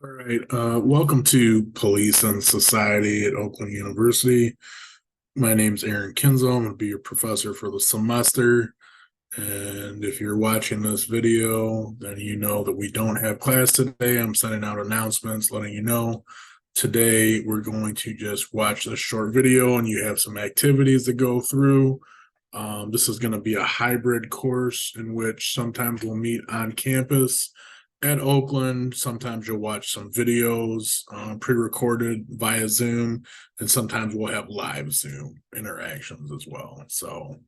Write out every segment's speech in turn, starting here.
All right. Welcome to Police and Society at Oakland University. My name's Aaron Kinzel. I'm going to be your professor for the semester. And if you're watching this video, then you know that we don't have class today. I'm sending out announcements letting you know. Today, we're going to just watch this short video and you have some activities to go through. This is going to be a hybrid course in which sometimes we'll meet on campus at Oakland. Sometimes you'll watch some videos pre-recorded via Zoom, and sometimes we'll have live Zoom interactions as well. So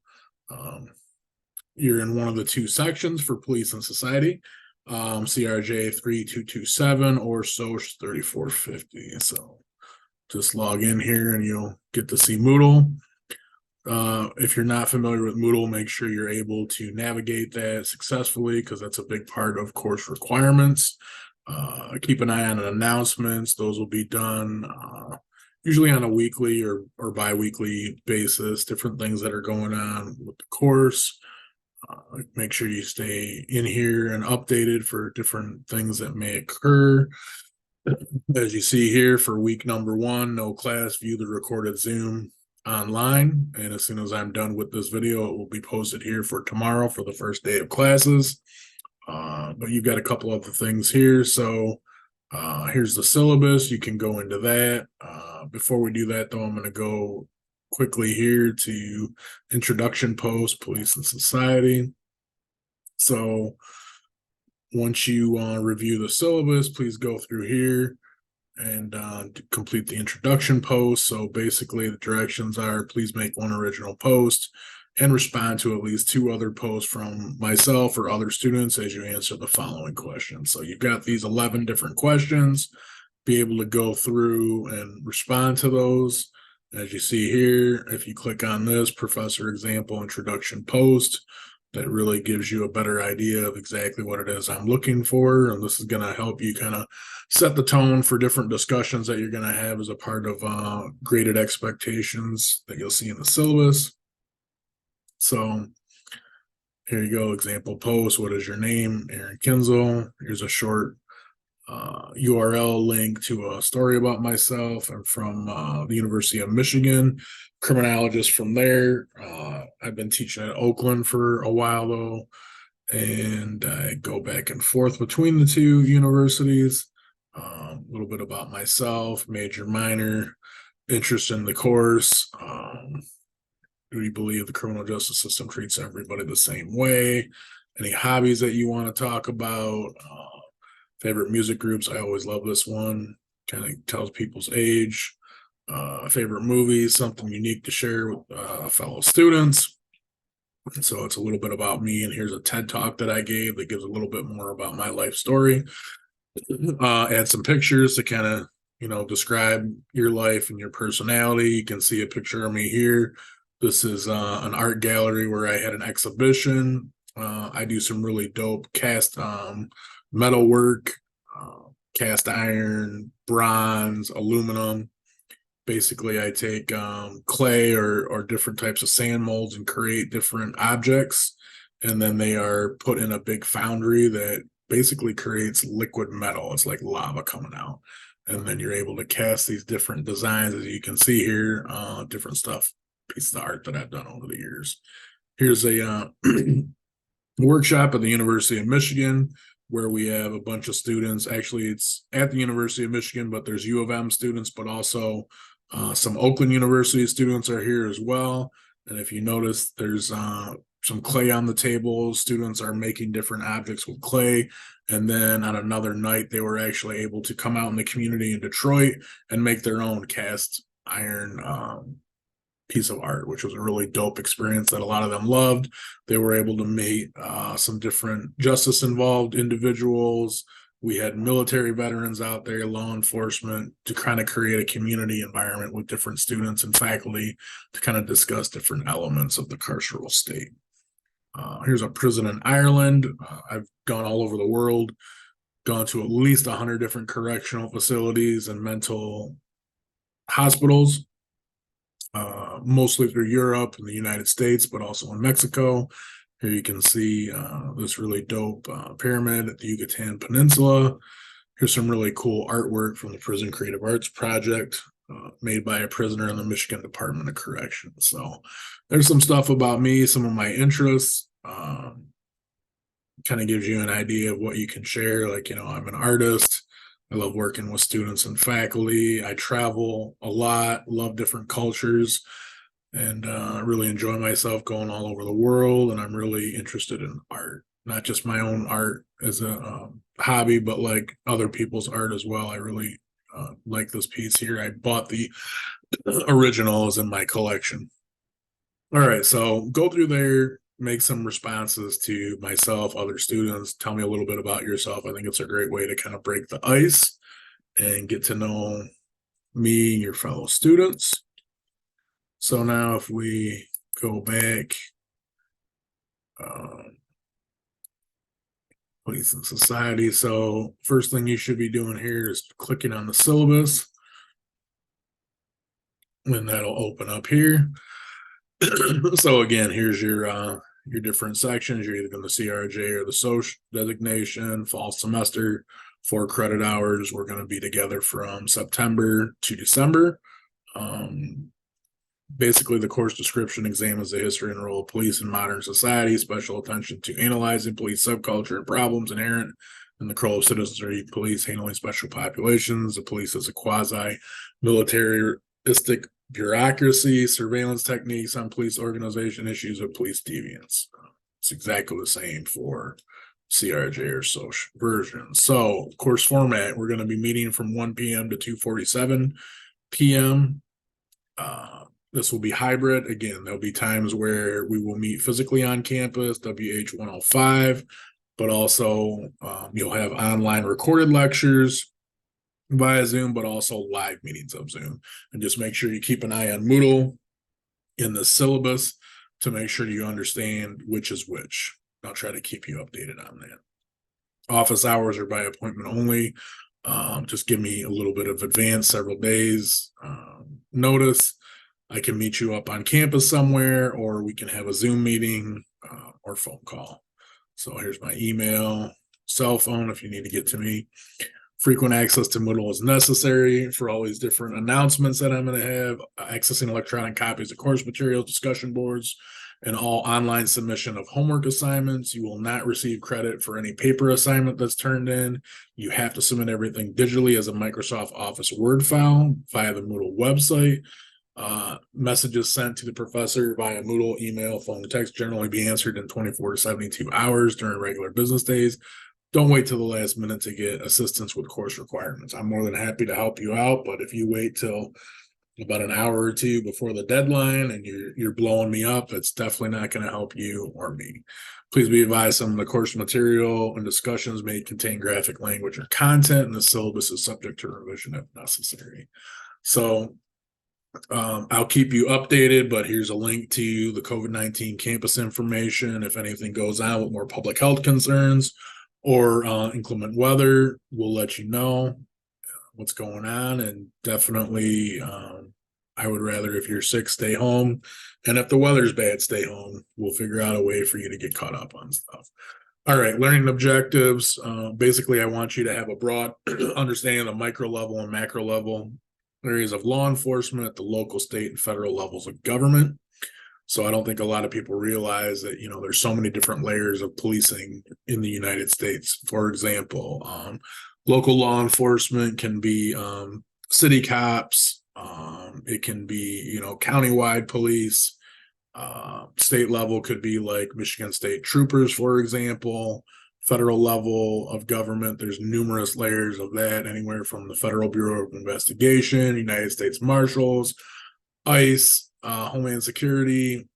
you're in one of the two sections for Police and Society, CRJ 3227 or SOCH 3450. So just log in here and you'll get to see Moodle. If you're not familiar with Moodle, make sure you're able to navigate that successfully because that's a big part of course requirements. Keep an eye on announcements. Those will be done usually on a weekly or bi-weekly basis, different things that are going on with the course. Make sure you stay in here and updated for different things that may occur. As you see here for week number 1, no class, view the recorded Zoom online, and as soon as I'm done with this video, it will be posted here for tomorrow for the first day of classes. But you've got a couple other things here. So here's the syllabus. You can go into that. Before we do that, though, I'm going to go quickly here to introduction post, Police and Society. So once you review the syllabus, please go through here and complete the introduction post. So basically the directions are please make one original post and respond to at least 2 other posts from myself or other students as you answer the following questions. So you've got these 11 different questions, be able to go through and respond to those. As you see here, if you click on this professor example introduction post, that really gives you a better idea of exactly what it is I'm looking for. And this is going to help you kind of set the tone for different discussions that you're going to have as a part of graded expectations that you'll see in the syllabus. So here you go, example post. What is your name? Aaron Kinzel. Here's a short URL link to a story about myself. I'm from the University of Michigan, criminologist from there. I've been teaching at Oakland for a while though, and I go back and forth between the two universities. A little bit about myself, major, minor, interest in the course. Do you believe the criminal justice system treats everybody the same way? Any hobbies that you want to talk about? Favorite music groups. I always love this one. Kind of tells people's age. Favorite movies, something unique to share with fellow students. And so it's a little bit about me. And here's a TED Talk that I gave that gives a little bit more about my life story. Add some pictures to kind of, describe your life and your personality. You can see a picture of me here. This is an art gallery where I had an exhibition. I do some really dope cast metal work, cast iron, bronze, aluminum. Basically, I take clay or different types of sand molds and create different objects. And then they are put in a big foundry that basically creates liquid metal. It's like lava coming out. And then you're able to cast these different designs, as you can see here, different stuff, pieces of art that I've done over the years. Here's a workshop at the University of Michigan where we have a bunch of students. Actually, it's at the University of Michigan, but there's U of M students, but also some Oakland University students are here as well. And if you notice, there's some clay on the table. Students are making different objects with clay. And then on another night, they were actually able to come out in the community in Detroit and make their own cast iron piece of art, which was a really dope experience that a lot of them loved. They were able to meet some different justice involved individuals. We had military veterans out there, law enforcement, to kind of create a community environment with different students and faculty to kind of discuss different elements of the carceral state. Here's a prison in Ireland. I've gone all over the world, gone to at least 100 different correctional facilities and mental hospitals. Mostly through Europe and the United States, but also in Mexico. Here you can see this really dope pyramid at the Yucatan Peninsula. Here's some really cool artwork from the Prison Creative Arts Project, made by a prisoner in the Michigan Department of Corrections. So there's some stuff about me, some of my interests. Kind of gives you an idea of what you can share. Like, I'm an artist. I love working with students and faculty. I travel a lot, love different cultures, and really enjoy myself going all over the world. And I'm really interested in art, not just my own art as a hobby, but like other people's art as well. I really like this piece here. I bought the originals in my collection. All right, so go through there, make some responses to myself, other students. Tell me a little bit about yourself. I think it's a great way to kind of break the ice and get to know me and your fellow students. So now if we go back, Police and Society. So first thing you should be doing here is clicking on the syllabus. And that'll open up here. So again, here's your different sections. You're either going to CRJ or the social designation, fall semester, 4 credit hours. We're going to be together from September to December. Basically, the course description examines the history and role of police in modern society, special attention to analyzing police subculture and problems inherent in the role of citizenry police handling special populations. The police as a quasi-militaristic bureaucracy, surveillance techniques on police organization, issues of police deviance. It's exactly the same for CRJ or social version. So course format, we're going to be meeting from 1 p.m. to 2:47 p.m. This will be hybrid. Again, there'll be times where we will meet physically on campus, WH 105, but also you'll have online recorded lectures via Zoom, but also live meetings of Zoom. And just make sure you keep an eye on Moodle in the syllabus to make sure you understand which is which. I'll try to keep you updated on that. Office hours are by appointment only. Just give me a little bit of advance, several days notice. I can meet you up on campus somewhere, or we can have a Zoom meeting or phone call. So here's my email, cell phone if you need to get to me. Frequent access to Moodle is necessary for all these different announcements that I'm going to have, accessing electronic copies of course materials, discussion boards, and all online submission of homework assignments. You will not receive credit for any paper assignment that's turned in. You have to submit everything digitally as a Microsoft Office Word file via the Moodle website. Messages sent to the professor via Moodle, email, phone, text generally be answered in 24 to 72 hours during regular business days. Don't wait till the last minute to get assistance with course requirements. I'm more than happy to help you out, but if you wait till about an hour or two before the deadline and you're blowing me up, it's definitely not going to help you or me. Please be advised some of the course material and discussions may contain graphic language or content, and the syllabus is subject to revision if necessary. So I'll keep you updated, but here's a link to the COVID-19 campus information. If anything goes on with more public health concerns or inclement weather, we'll let you know what's going on. And definitely, I would rather, if you're sick, stay home. And if the weather's bad, stay home. We'll figure out a way for you to get caught up on stuff. All right, learning objectives. Basically, I want you to have a broad understanding of micro level and macro level areas of law enforcement at the local, state, and federal levels of government. So I don't think a lot of people realize that, there's so many different layers of policing in the United States. For example, local law enforcement can be city cops. It can be, countywide police. State level could be like Michigan State Troopers, for example. Federal level of government, there's numerous layers of that, anywhere from the Federal Bureau of Investigation, United States Marshals, ICE, Homeland Security,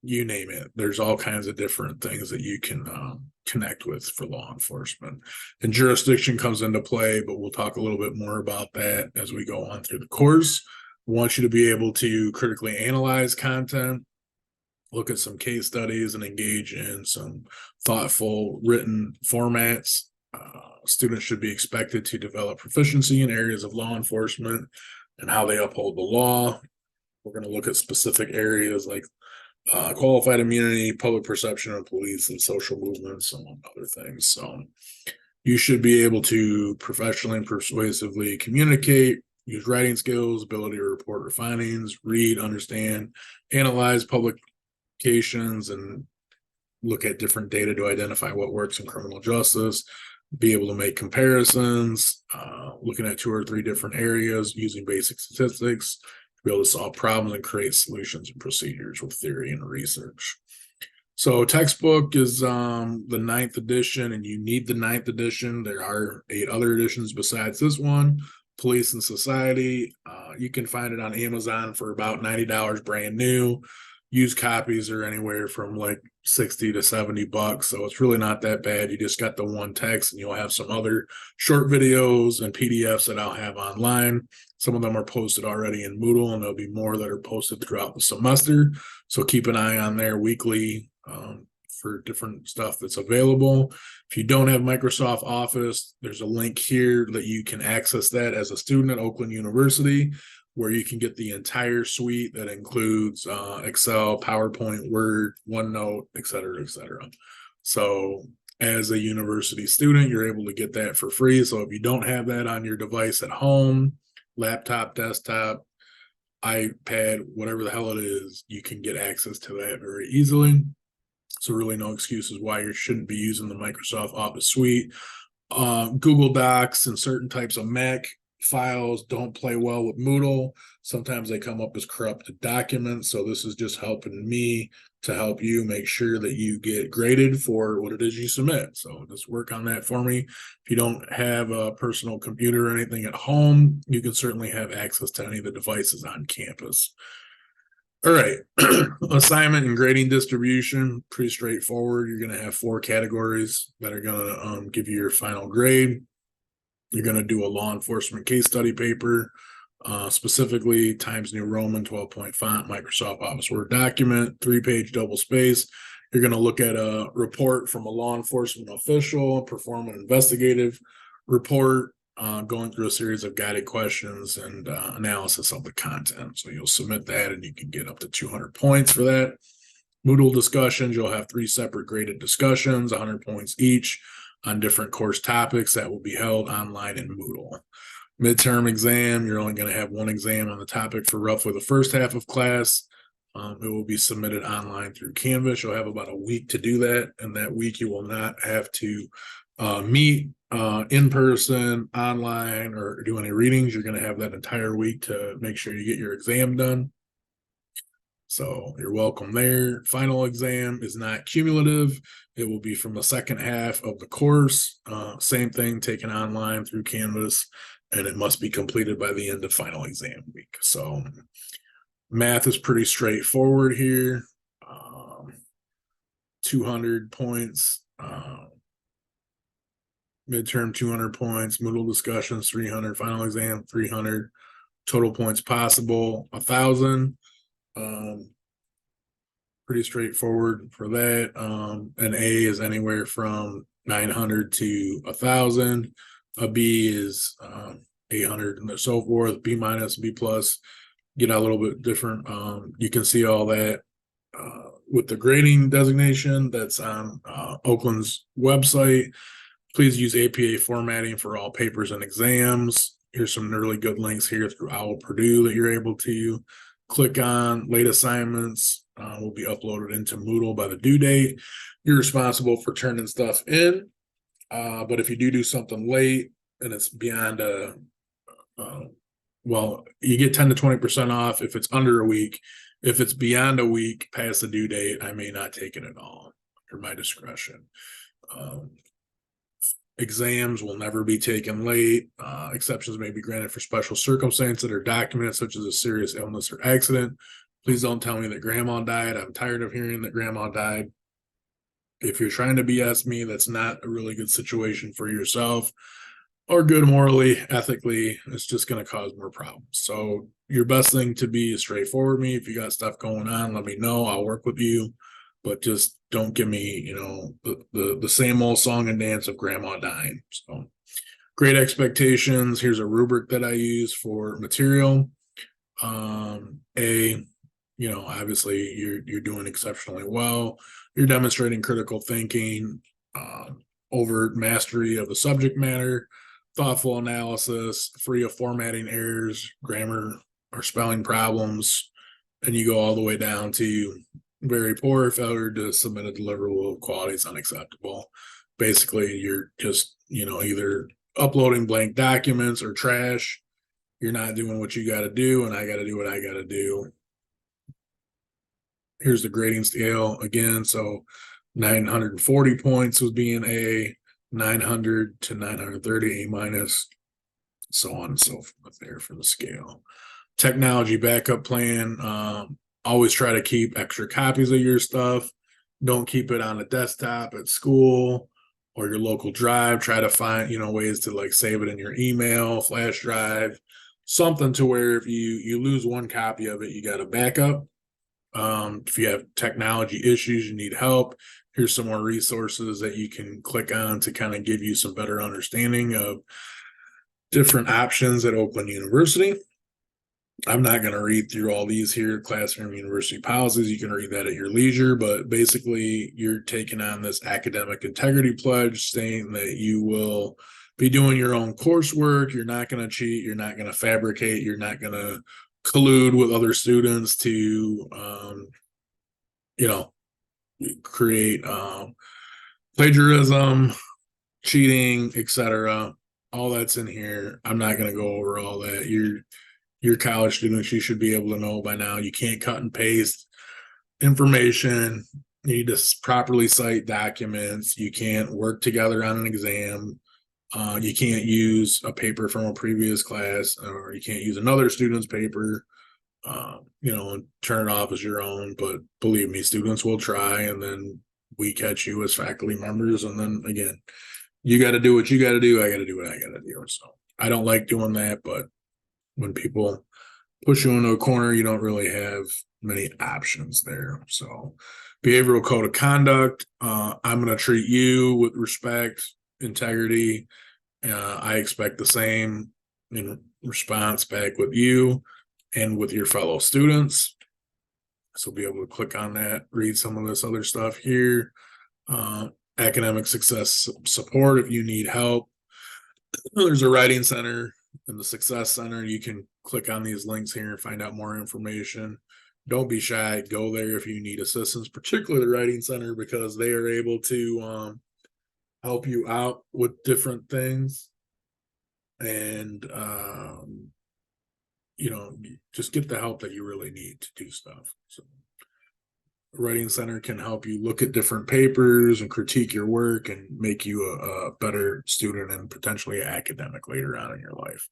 you name it. There's all kinds of different things that you can connect with for law enforcement. And jurisdiction comes into play, but we'll talk a little bit more about that as we go on through the course. We want you to be able to critically analyze content, look at some case studies, and engage in some thoughtful written formats. Students should be expected to develop proficiency in areas of law enforcement and how they uphold the law. We're going to look at specific areas like qualified immunity, public perception of police, and social movements, among other things. So You should be able to professionally and persuasively communicate, use writing skills, ability to report your findings, read, understand, analyze publications, and look at different data to identify what works in criminal justice, be able to make comparisons, looking at 2 or 3 different areas, using basic statistics, be able to solve problems and create solutions and procedures with theory and research. So textbook is the 9th edition, and you need the 9th edition. There are 8 other editions besides this one. Police and Society. You can find it on Amazon for about $90 brand new. Used copies are anywhere from like 60 to 70 bucks. So it's really not that bad. You just got the one text, and you'll have some other short videos and PDFs that I'll have online. Some of them are posted already in Moodle, and there'll be more that are posted throughout the semester. So keep an eye on there weekly for different stuff that's available. If you don't have Microsoft Office, there's a link here that you can access that as a student at Oakland University, where you can get the entire suite that includes Excel, PowerPoint, Word, OneNote, et cetera, et cetera. So as a university student, you're able to get that for free. So if you don't have that on your device at home, laptop, desktop, iPad, whatever the hell it is, you can get access to that very easily. So really no excuses why you shouldn't be using the Microsoft Office suite. Google Docs and certain types of Mac files don't play well with Moodle. Sometimes they come up as corrupted documents. So this is just helping me to help you make sure that you get graded for what it is you submit. So just work on that for me. If you don't have a personal computer or anything at home, you can certainly have access to any of the devices on campus. All right, assignment and grading distribution, pretty straightforward. You're going to have 4 categories that are going to give you your final grade. You're going to do a law enforcement case study paper, specifically Times New Roman 12-point font, Microsoft Office Word document, 3-page double space. You're going to look at a report from a law enforcement official, perform an investigative report, going through a series of guided questions and analysis of the content. So you'll submit that, and you can get up to 200 points for that. Moodle discussions, you'll have 3 separate graded discussions, 100 points each on different course topics that will be held online in Moodle. Midterm exam, you're only going to have 1 exam on the topic for roughly the first half of class. It will be submitted online through Canvas. You'll have about a week to do that, and that week you will not have to meet in person, online, or do any readings. You're going to have that entire week to make sure you get your exam done. So you're welcome there. Final exam is not cumulative. It will be from the second half of the course. Same thing, taken online through Canvas, and it must be completed by the end of final exam week. So math is pretty straightforward here. 200 points. Midterm 200 points, Moodle discussions 300, final exam 300, total points possible 1,000. Pretty straightforward for that. An A is anywhere from 900 to 1,000. A B is 800 and so forth. B minus, B plus, get a little bit different. You can see all that with the grading designation that's on Oakland's website. Please use APA formatting for all papers and exams. Here's some really good links here through OWL Purdue that you're able to click on. Late assignments will be uploaded into Moodle by the due date. You're responsible for turning stuff in. But if you do something late and it's beyond well, you get 10 to 20% off if it's under a week. If it's beyond a week past the due date, I may not take it at all, under my discretion. Exams will never be taken late. Exceptions may be granted for special circumstances that are documented, such as a serious illness or accident. Please don't tell me that grandma died. I'm tired of hearing that grandma died. If you're trying to BS me, that's not a really good situation for yourself or good morally, ethically. It's just going to cause more problems. So your best thing to be is straightforward with me. If you got stuff going on, let me know. I'll work with you. But just don't give me, the same old song and dance of grandma dying. So great expectations. Here's a rubric that I use for material. Obviously you're doing exceptionally well. You're demonstrating critical thinking. overt mastery of the subject matter, thoughtful analysis, free of formatting errors, grammar or spelling problems, and you go all the way down to very poor, failure to submit a deliverable, quality is unacceptable. Basically, you're just, either uploading blank documents or trash. You're not doing what you got to do, and I got to do what I got to do. Here's the grading scale again. So 940 points was being A, 900 to 930 A minus, so on and so forth there for the scale. Technology backup plan. Always try to keep extra copies of your stuff. Don't keep it on a desktop at school or your local drive. Try to find, ways to like save it in your email, flash drive, something to where if you lose one copy of it, you got a backup. If you have technology issues, you need help, here's some more resources that you can click on to kind of give you some better understanding of different options at Oakland University. I'm not going to read through all these here, classroom university policies. You can read that at your leisure, but basically you're taking on this academic integrity pledge saying that you will be doing your own coursework. You're not going to cheat. You're not going to fabricate. You're not going to collude with other students to, create plagiarism, cheating, etc. All that's in here. I'm not going to go over all that. You're college students. You should be able to know by now. You can't cut and paste information. You need to properly cite documents. You can't work together on an exam. You can't use a paper from a previous class, or you can't use another student's paper, and turn it off as your own. But believe me, students will try, and then we catch you as faculty members. And then again, you got to do what you got to do. I got to do what I got to do. So I don't like doing that, but when people push you into a corner, you don't really have many options there. So behavioral code of conduct, I'm going to treat you with respect, integrity. I expect the same in response back with you and with your fellow students. So be able to click on that, read some of this other stuff here. Academic success support if you need help. There's a writing center in the Success Center. You can click on these links here and find out more information. Don't be shy. Go there if you need assistance, particularly the Writing Center, because they are able to help you out with different things. And, just get the help that you really need to do stuff. So the Writing Center can help you look at different papers and critique your work and make you a better student and potentially academic later on in your life.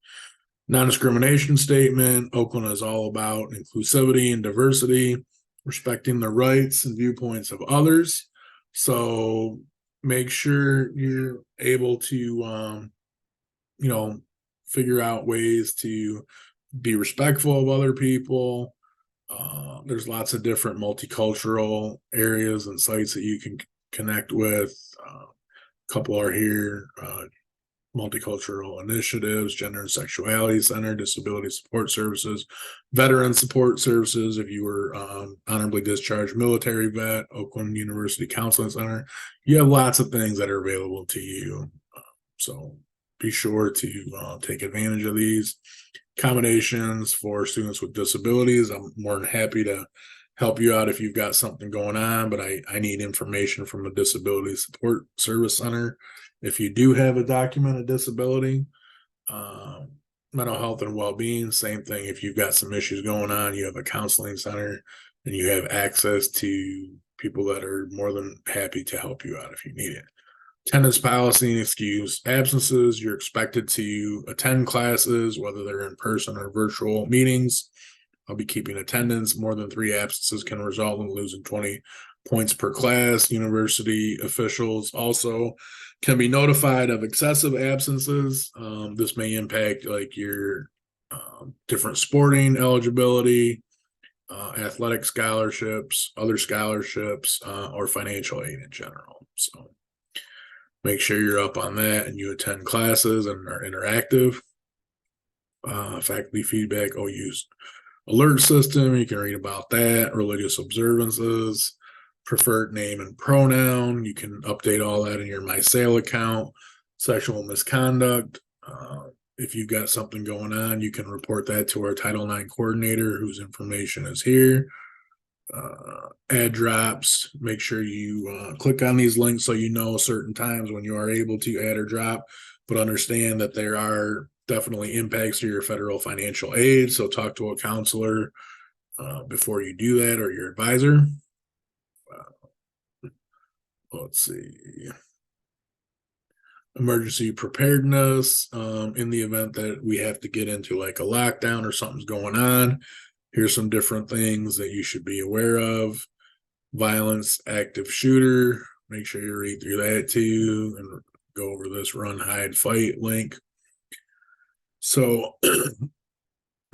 Non-discrimination statement. Oakland is all about inclusivity and diversity, respecting the rights and viewpoints of others. So make sure you're able to, figure out ways to be respectful of other people. There's lots of different multicultural areas and sites that you can connect with. A couple are here. Multicultural initiatives, gender and sexuality center, disability support services, veteran support services. If you were honorably discharged military vet, Oakland University Counseling Center, you have lots of things that are available to you. So be sure to take advantage of these accommodations for students with disabilities. I'm more than happy to help you out if you've got something going on, but I need information from a disability support service center. If you do have a documented disability, mental health and well-being, same thing. If you've got some issues going on, you have a counseling center and you have access to people that are more than happy to help you out if you need it. Attendance policy and excuse absences. You're expected to attend classes, whether they're in person or virtual meetings. I'll be keeping attendance. More than 3 absences can result in losing 20 points per class. University officials also can be notified of excessive absences. This may impact like your different sporting eligibility, athletic scholarships, other scholarships, or financial aid in general. So make sure you're up on that and you attend classes and are interactive. Faculty feedback, OU's alert system. You can read about that. Religious observances, preferred name and pronoun. You can update all that in your MySale account. Sexual misconduct. If you've got something going on, you can report that to our Title IX coordinator, whose information is here. Ad drops. Make sure you click on these links so you know certain times when you are able to add or drop, but understand that there are definitely impacts to your federal financial aid. So talk to a counselor before you do that, or your advisor. Let's see. Emergency preparedness, in the event that we have to get into like a lockdown or something's going on. Here's some different things that you should be aware of. Violence, active shooter. Make sure you read through that too and go over this run, hide, fight link. So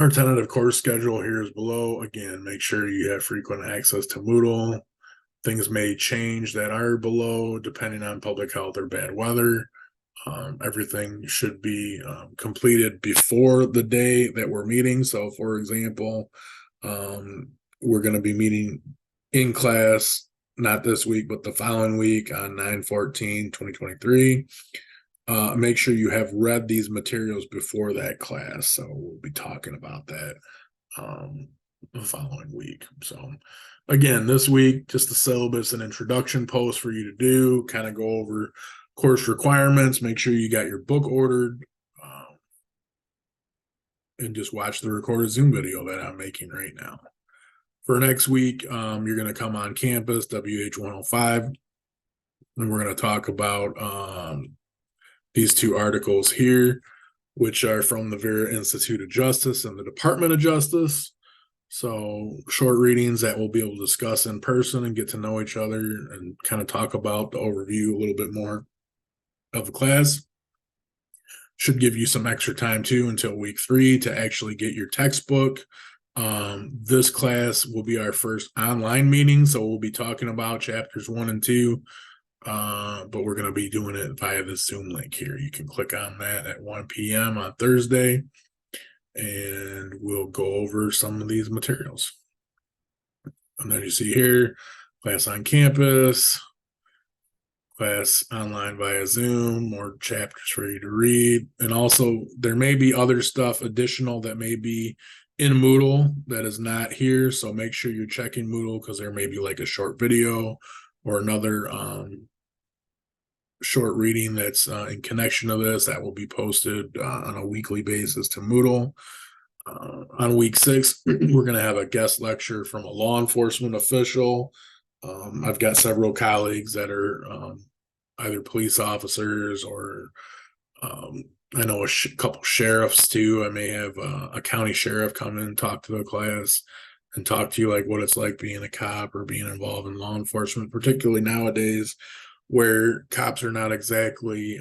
our tentative course schedule here is below. Again, make sure you have frequent access to Moodle. Things may change that are below depending on public health or bad weather. Everything should be completed before the day that we're meeting. So, for example, we're going to be meeting in class, not this week, but the following week on 9/14/2023. Make sure you have read these materials before that class. So we'll be talking about that the following week. So again, this week, just the syllabus and introduction post for you to do, kind of go over course requirements, make sure you got your book ordered, and just watch the recorded Zoom video that I'm making right now. For next week, you're going to come on campus, WH105, and we're going to talk about these two articles here, which are from the Vera Institute of Justice and the Department of Justice. So short readings that we'll be able to discuss in person and get to know each other and kind of talk about the overview a little bit more of the class. Should give you some extra time too until week 3 to actually get your textbook. This class will be our first online meeting, so we'll be talking about chapters 1 and 2, but we're going to be doing it via the Zoom link here. You can click on that at 1 p.m. on Thursday, and we'll go over some of these materials. And then you see here, class on campus, class online via Zoom, more chapters for you to read. And also there may be other stuff additional that may be in Moodle that is not here. So make sure you're checking Moodle, because there may be like a short video or another short reading that's in connection to this that will be posted on a weekly basis to Moodle. On week 6, we're going to have a guest lecture from a law enforcement official. I've got several colleagues that are either police officers or I know a couple sheriffs too. I may have a county sheriff come in and talk to the class and talk to you like what it's like being a cop or being involved in law enforcement, particularly nowadays where cops are not exactly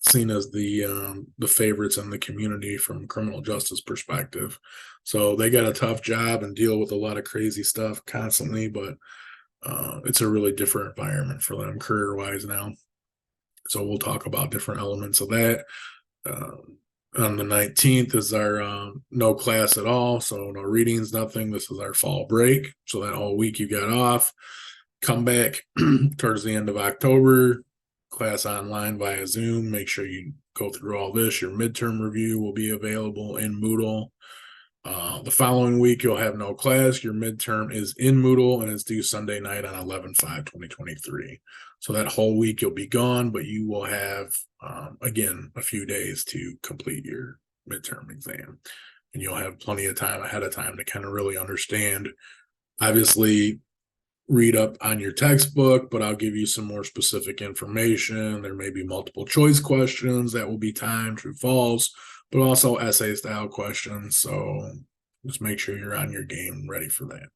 seen as the favorites in the community from a criminal justice perspective. So they got a tough job and deal with a lot of crazy stuff constantly, but it's a really different environment for them career-wise now. So we'll talk about different elements of that. On the 19th is our no class at all, so no readings, nothing. This is our fall break, so that whole week you got off. Come back towards the end of October, class online via Zoom. Make sure you go through all this. Your midterm review will be available in Moodle. The following week, you'll have no class. Your midterm is in Moodle, and it's due Sunday night on 11/5/2023. So that whole week you'll be gone, but you will have, again, a few days to complete your midterm exam. And you'll have plenty of time ahead of time to kind of really understand. Obviously, read up on your textbook, but I'll give you some more specific information. There may be multiple choice questions that will be timed, true, false, but also essay style questions. So just make sure you're on your game, ready for that.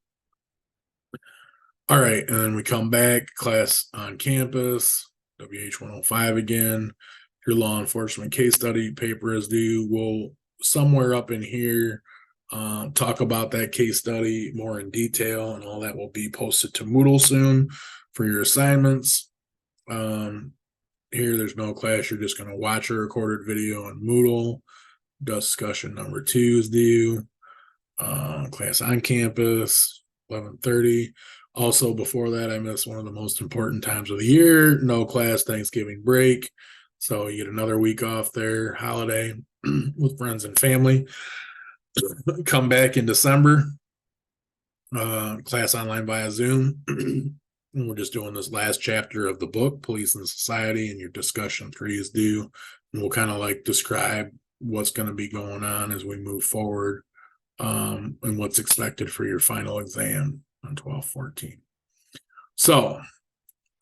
All right, and then we come back, class on campus, WH105 again. Your law enforcement case study paper is due. We'll somewhere up in here talk about that case study more in detail, and all that will be posted to Moodle soon for your assignments. Here, there's no class. You're just going to watch a recorded video on Moodle. Discussion number 2 is due. Class on campus, 11:30. Also, before that, I missed one of the most important times of the year. No class, Thanksgiving break. So you get another week off there, holiday with friends and family. Come back in December, class online via Zoom. And we're just doing this last chapter of the book, Police and Society, and your discussion 3 is due. And we'll kind of like describe what's going to be going on as we move forward, and what's expected for your final exam on 12/14. So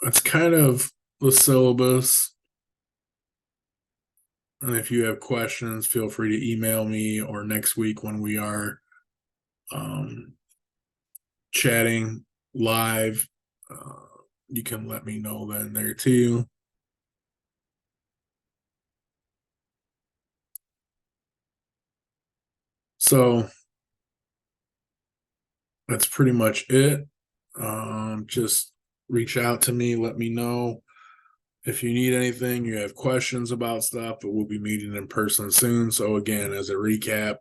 that's kind of the syllabus. And if you have questions, feel free to email me, or next week when we are chatting live, you can let me know then there too. So that's pretty much it. Just reach out to me, let me know if you need anything, you have questions about stuff, but we'll be meeting in person soon. So again, as a recap,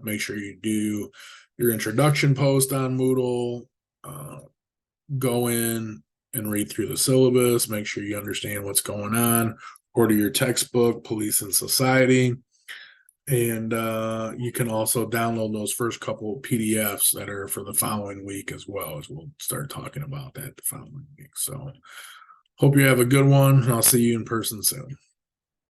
make sure you do your introduction post on Moodle, go in and read through the syllabus, make sure you understand what's going on, order your textbook, Police and Society. And you can also download those first couple of PDFs that are for the following week as well, as we'll start talking about that the following week. So hope you have a good one. I'll see you in person soon.